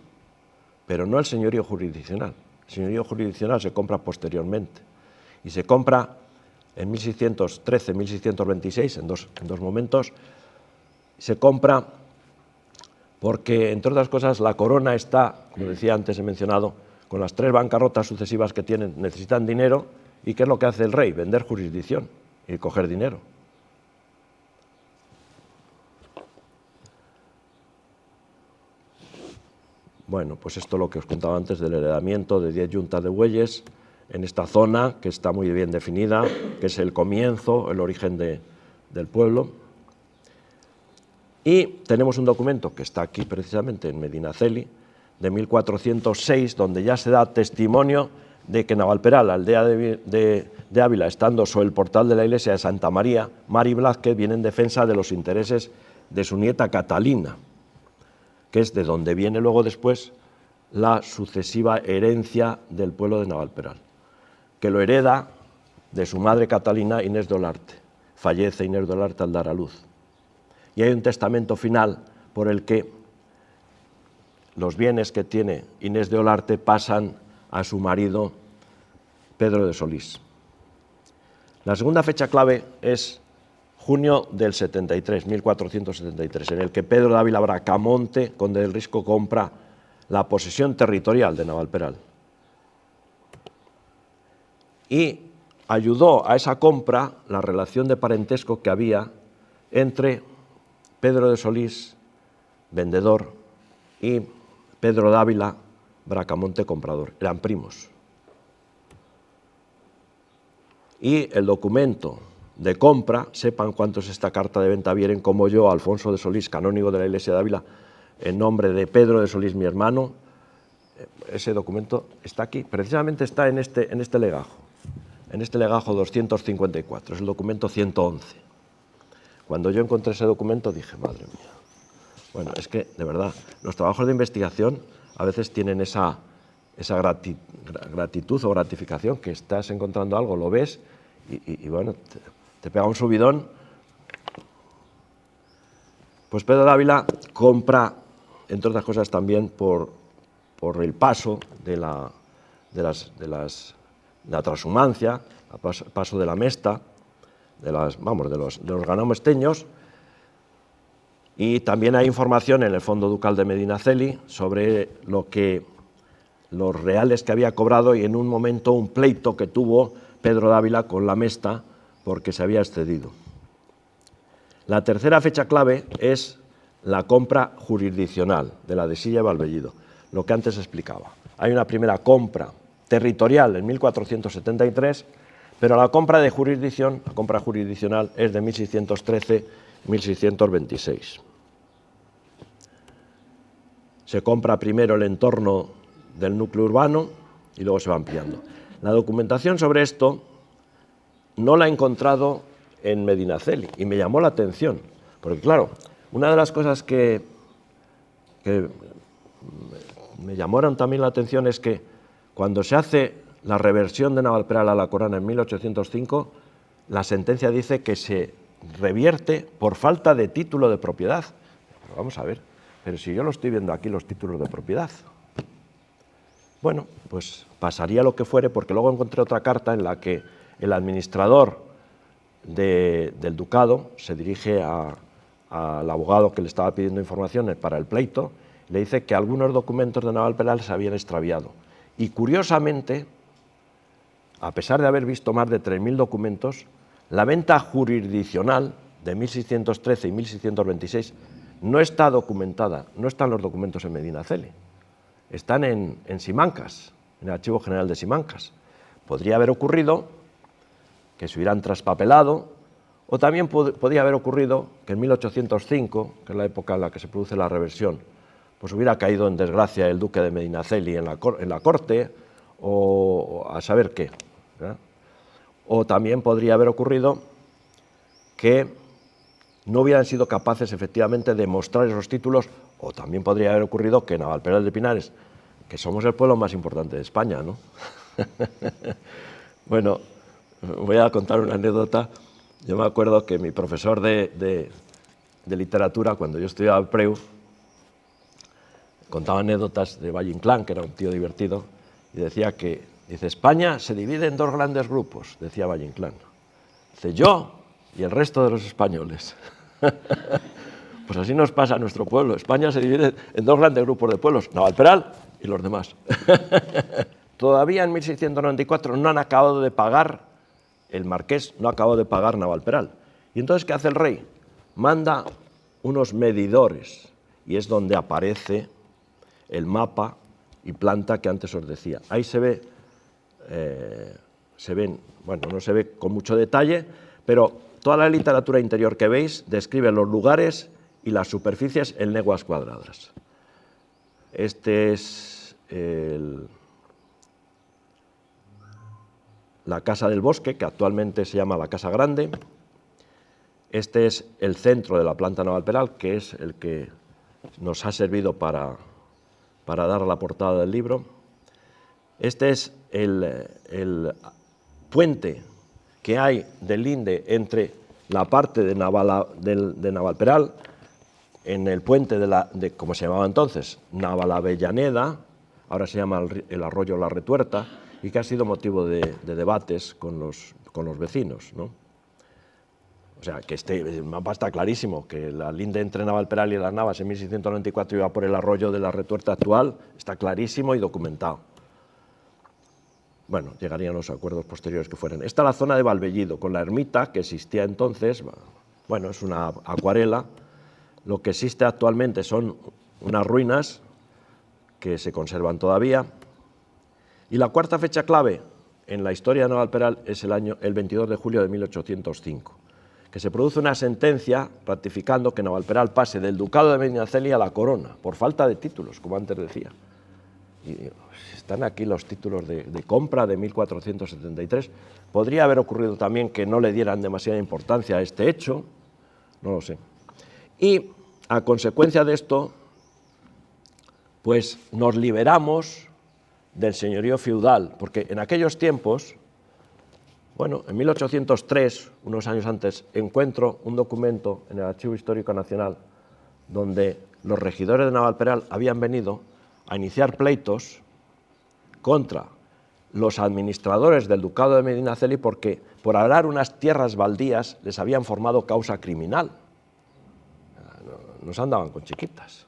pero no el señorío jurisdiccional. El señorío jurisdiccional se compra posteriormente y se compra en 1613-1626, en dos momentos. Se compra porque, entre otras cosas, la corona está, como decía antes, he mencionado, con las 3 bancarrotas sucesivas que tienen, necesitan dinero. ¿Y qué es lo que hace el rey? Vender jurisdicción y coger dinero. Bueno, pues esto es lo que os contaba antes del heredamiento de 10 yuntas de bueyes en esta zona que está muy bien definida, que es el comienzo, el origen del pueblo. Y tenemos un documento que está aquí precisamente en Medinaceli, de 1406, donde ya se da testimonio de que Navalperal, aldea de Ávila, estando sobre el portal de la iglesia de Santa María, Mari Blázquez viene en defensa de los intereses de su nieta Catalina, que es de donde viene luego después la sucesiva herencia del pueblo de Navalperal, que lo hereda de su madre Catalina, Inés de Olarte. Fallece Inés de Olarte al dar a luz. Y hay un testamento final por el que los bienes que tiene Inés de Olarte pasan a su marido Pedro de Solís. La segunda fecha clave es junio del 73, 1473, en el que Pedro de Ávila Bracamonte, conde del Risco, compra la posesión territorial de Navalperal. Y ayudó a esa compra la relación de parentesco que había entre Pedro de Solís, vendedor, y Pedro de Ávila Bracamonte, comprador. Eran primos. Y el documento de compra, sepan cuántos esta carta de venta vienen, como yo, Alfonso de Solís, canónigo de la iglesia de Ávila, en nombre de Pedro de Solís, mi hermano. Ese documento está aquí, precisamente está en este legajo. En este legajo 254, es el documento 111. Cuando yo encontré ese documento dije, madre mía, bueno, es que, de verdad, los trabajos de investigación a veces tienen esa gratitud o gratificación, que estás encontrando algo, lo ves y bueno, te pega un subidón. Pues Pedro de Ávila compra, entre otras cosas también por el paso de la transhumancia, paso de la mesta, de los ganomesteños, y también hay información en el Fondo Ducal de Medinaceli sobre los reales que había cobrado y en un momento un pleito que tuvo Pedro de Ávila con la mesta porque se había excedido. La tercera fecha clave es la compra jurisdiccional de la de Silla y Valvellido, lo que antes explicaba. Hay una primera compra territorial en 1473, pero la compra de jurisdicción, la compra jurisdiccional, es de 1613-1626. Se compra primero el entorno del núcleo urbano y luego se va ampliando. La documentación sobre esto no la he encontrado en Medinaceli y me llamó la atención, porque claro, una de las cosas que me llamaron también la atención es que cuando se hace la reversión de Navalperal a la corona en 1805, la sentencia dice que se revierte por falta de título de propiedad. Pero vamos a ver, pero si yo lo estoy viendo aquí, los títulos de propiedad. Bueno, pues pasaría lo que fuere, porque luego encontré otra carta en la que el administrador del ducado se dirige al abogado que le estaba pidiendo informaciones para el pleito, y le dice que algunos documentos de Navalperal se habían extraviado. Y curiosamente, a pesar de haber visto más de 3.000 documentos, la venta jurisdiccional de 1613 y 1626 no está documentada, no están los documentos en Medinaceli, están en Simancas, en el Archivo General de Simancas. Podría haber ocurrido que se hubieran traspapelado, o también podría haber ocurrido que en 1805, que es la época en la que se produce la reversión, pues hubiera caído en desgracia el duque de Medinaceli en la corte, o a saber qué, ¿verdad? O también podría haber ocurrido que no hubieran sido capaces efectivamente de mostrar esos títulos, o también podría haber ocurrido que Navalperal de Pinares, que somos el pueblo más importante de España, ¿no? Bueno, voy a contar una anécdota. Yo me acuerdo que mi profesor de literatura, cuando yo estudiaba el Preu, contaba anécdotas de Valle Inclán, que era un tío divertido, y decía que, dice, España se divide en dos grandes grupos, decía Valle Inclán. Dice, yo y el resto de los españoles. Pues así nos pasa a nuestro pueblo. España se divide en dos grandes grupos de pueblos, Navalperal y los demás. Todavía en 1694 no han acabado de pagar, el marqués no ha acabado de pagar Navalperal. Y entonces, ¿qué hace el rey? Manda unos medidores, y es donde aparece el mapa y planta que antes os decía. Ahí se ven, bueno, no se ve con mucho detalle, pero toda la literatura interior que veis describe los lugares y las superficies en leguas cuadradas. Este es la Casa del Bosque, que actualmente se llama la Casa Grande. Este es el centro de la planta Navalperal, que es el que nos ha servido para dar la portada del libro. Este es el puente que hay del linde entre la parte de Navalperal, en el puente de como se llamaba entonces, Navalavellaneda, ahora se llama el arroyo La Retuerta, y que ha sido motivo de debates con los vecinos, ¿no? O sea, que el mapa está clarísimo, que la linde entre Navalperal y Las Navas en 1694 iba por el arroyo de La Retuerta actual, está clarísimo y documentado. Bueno, llegarían los acuerdos posteriores que fueran. Esta es la zona de Valvellido, con la ermita que existía entonces. Bueno, es una acuarela. Lo que existe actualmente son unas ruinas que se conservan todavía. Y la cuarta fecha clave en la historia de Navalperal es el 22 de julio de 1805, que se produce una sentencia ratificando que Navalperal pase del ducado de Medinaceli a la corona, por falta de títulos, como antes decía. Y están aquí los títulos de compra de 1473. Podría haber ocurrido también que no le dieran demasiada importancia a este hecho, no lo sé. Y a consecuencia de esto, pues nos liberamos del señorío feudal, porque en aquellos tiempos, bueno, en 1803, unos años antes, encuentro un documento en el Archivo Histórico Nacional donde los regidores de Navalperal habían venido a iniciar pleitos contra los administradores del ducado de Medinaceli porque por arar unas tierras baldías les habían formado causa criminal. Nos andaban con chiquitas.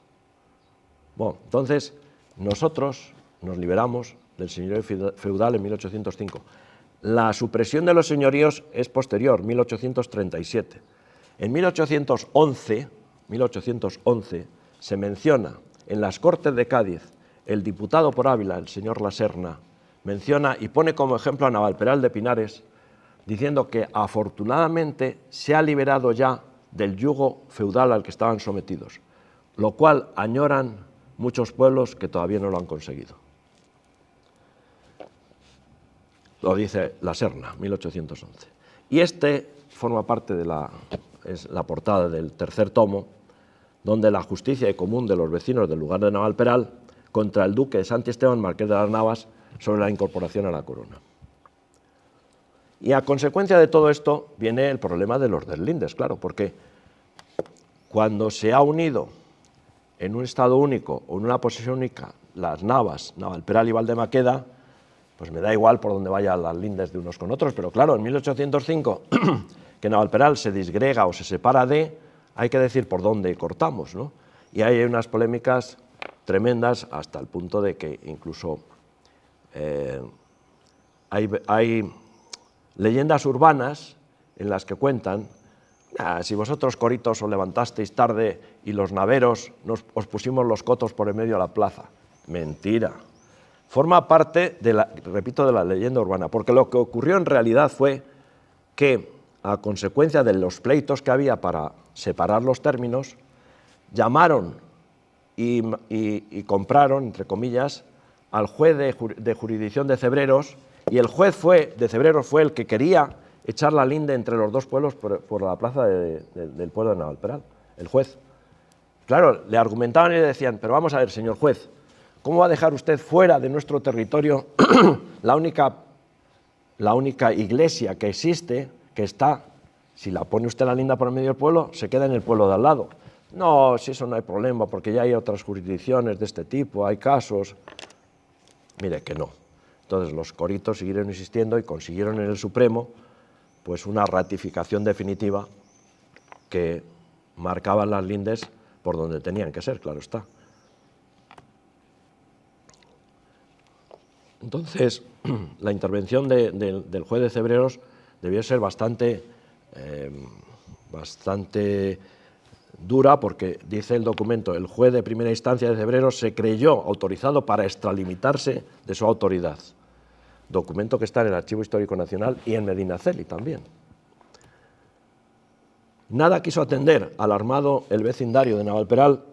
Bueno, entonces nosotros nos liberamos del señorío feudal en 1805. La supresión de los señoríos es posterior, 1837. En 1811 se menciona en las Cortes de Cádiz, el diputado por Ávila, el señor La Serna, menciona y pone como ejemplo a Navalperal de Pinares, diciendo que afortunadamente se ha liberado ya del yugo feudal al que estaban sometidos, lo cual añoran muchos pueblos que todavía no lo han conseguido. Lo dice La Serna, 1811. Y este forma parte es la portada del tercer tomo, donde la justicia común de los vecinos del lugar de Navalperal contra el duque de Santiesteban, marqués de Las Navas, sobre la incorporación a la corona. Y a consecuencia de todo esto viene el problema de los deslindes, claro, porque cuando se ha unido en un estado único o en una posesión única las navas, Navalperal y Valdemaqueda, pues me da igual por dónde vayan las lindes de unos con otros, pero claro, en 1805, que Navalperal se disgrega o se separa hay que decir por dónde cortamos, ¿no? Y hay unas polémicas tremendas hasta el punto de que incluso hay leyendas urbanas en las que cuentan, si vosotros coritos os levantasteis tarde y los naveros os pusimos los cotos por en medio de la plaza. Mentira. Forma parte, repito, de la leyenda urbana, porque lo que ocurrió en realidad fue que, a consecuencia de los pleitos que había para separar los términos, llamaron y compraron, entre comillas, al juez de jurisdicción de Cebreros, y el juez de Cebreros fue el que quería echar la linde entre los dos pueblos por la plaza del pueblo de Navalperal, el juez. Claro, le argumentaban y le decían, pero vamos a ver, señor juez, ¿cómo va a dejar usted fuera de nuestro territorio la única iglesia que existe, que está, si la pone usted la linda por el medio del pueblo, se queda en el pueblo de al lado? No, si eso no hay problema, porque ya hay otras jurisdicciones de este tipo, hay casos. Mire que no. Entonces los coritos siguieron insistiendo y consiguieron en el Supremo pues una ratificación definitiva que marcaba las lindes por donde tenían que ser, claro está. Entonces, la intervención del juez de Cebreros debió ser bastante dura, porque dice el documento, el juez de primera instancia de Cebreros se creyó autorizado para extralimitarse de su autoridad. Documento que está en el Archivo Histórico Nacional y en Medinaceli también. Nada quiso atender alarmado el vecindario de Navalperal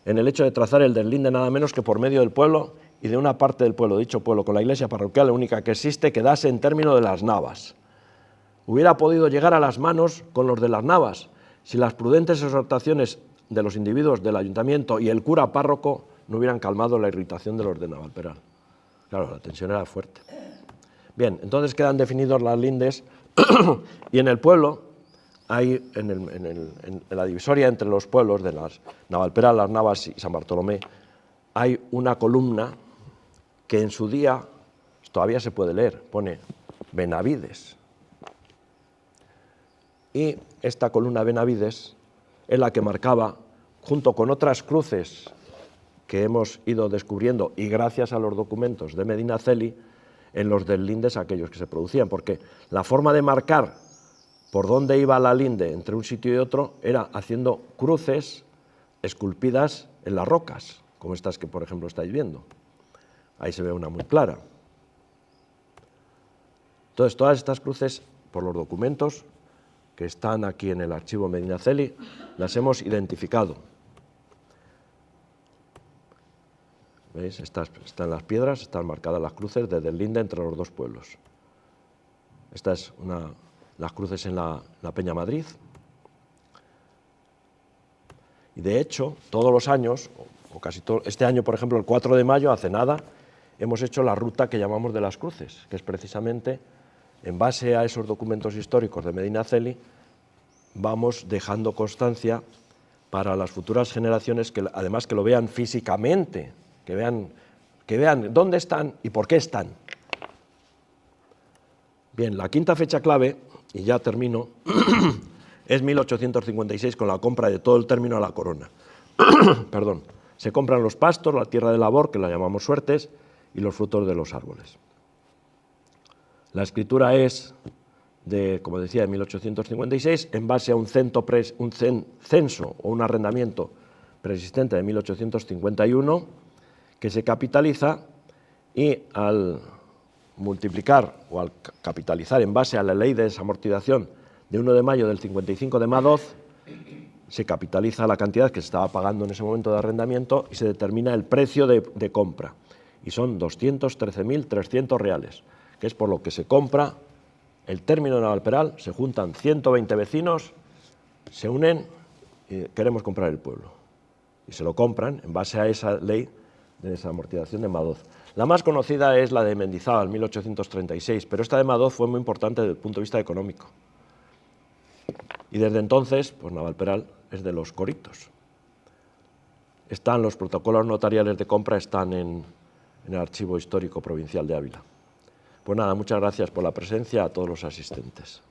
en el hecho de trazar el deslinde nada menos que por medio del pueblo y de una parte del pueblo, dicho pueblo, con la iglesia parroquial, la única que existe, quedase en término de las Navas. Hubiera podido llegar a las manos con los de las Navas si las prudentes exhortaciones de los individuos del ayuntamiento y el cura párroco no hubieran calmado la irritación de los de Navalperal. Claro, la tensión era fuerte. Bien, entonces quedan definidos las lindes y en el pueblo hay, en la divisoria entre los pueblos de las Navalperal, las Navas y San Bartolomé, hay una columna que en su día todavía se puede leer, pone Benavides. Y esta columna Benavides es la que marcaba, junto con otras cruces que hemos ido descubriendo y gracias a los documentos de Medinaceli, en los deslindes aquellos que se producían, porque la forma de marcar por dónde iba la linde entre un sitio y otro era haciendo cruces esculpidas en las rocas, como estas que, por ejemplo, estáis viendo. Ahí se ve una muy clara. Entonces, todas estas cruces, por los documentos que están aquí en el archivo Medinaceli, las hemos identificado. ¿Veis? Están las piedras, están marcadas las cruces de deslinde entre los dos pueblos. Esta es las cruces en la Peña Madrid. Y de hecho, todos los años, o casi todo, este año, por ejemplo, el 4 de mayo, hace nada, hemos hecho la ruta que llamamos de las cruces, que es precisamente, en base a esos documentos históricos de Medinaceli, vamos dejando constancia para las futuras generaciones, que además que lo vean físicamente, que vean dónde están y por qué están. Bien, la quinta fecha clave, y ya termino, es 1856 con la compra de todo el término a la corona. Perdón. Se compran los pastos, la tierra de labor, que la llamamos suertes, y los frutos de los árboles. La escritura es como decía, de 1856, en base a un censo o un arrendamiento preexistente de 1851, que se capitaliza y al multiplicar o al capitalizar en base a la ley de desamortización de 1 de mayo del 55 de Madoz, se capitaliza la cantidad que se estaba pagando en ese momento de arrendamiento y se determina el precio de compra. Y son 213.300 reales, que es por lo que se compra el término de Navalperal. Se juntan 120 vecinos, se unen y queremos comprar el pueblo. Y se lo compran en base a esa ley de desamortización de Madoz. La más conocida es la de Mendizábal, 1836, pero esta de Madoz fue muy importante desde el punto de vista económico. Y desde entonces, pues Navalperal es de los coritos. Los protocolos notariales de compra están en el Archivo Histórico Provincial de Ávila. Pues nada, muchas gracias por la presencia a todos los asistentes.